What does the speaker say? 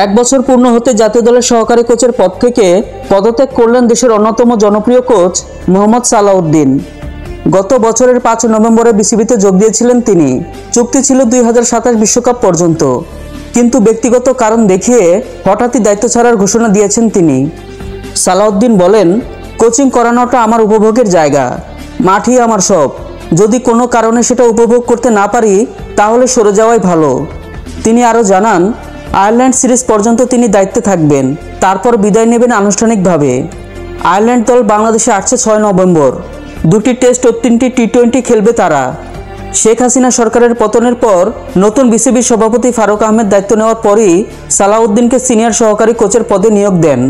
এক বছর পূর্ণ হতে জাতীয় দলের সহকারী কোচের পদ থেকে পদত্যাগ করলেন দেশের অন্যতম জনপ্রিয় কোচ মোহাম্মদ সালাউদ্দিন। গত বছরের ৫ নভেম্বরে বিসিবিতে যোগ দিয়েছিলেন তিনি। চুক্তি ছিল ২০২৭ বিশ্বকাপ পর্যন্ত, কিন্তু ব্যক্তিগত কারণ দেখিয়ে হঠাৎই দায়িত্ব ছাড়ার ঘোষণা দিয়েছেন তিনি। সালাউদ্দিন বলেন, কোচিং করানোটা আমার উপভোগের জায়গা, মাঠই আমার সব। যদি কোনো কারণে সেটা উপভোগ করতে না পারি তাহলে সরে যাওয়াই ভালো। তিনি আরও জানান, আয়ারল্যান্ড সিরিজ পর্যন্ত তিনি দায়িত্বে থাকবেন, তারপর বিদায় নেবেন আনুষ্ঠানিকভাবে। আয়ারল্যান্ড দল বাংলাদেশে আসছে ৬ নভেম্বর। ২টি টেস্ট ও ৩টি টি-20 খেলবে তারা। শেখ হাসিনা সরকারের পতনের পর নতুন বিসিবির সভাপতি ফারুক আহমেদ দায়িত্ব নেওয়ার পরই সালাউদ্দিনকে সিনিয়র সহকারী কোচের পদে নিয়োগ দেন।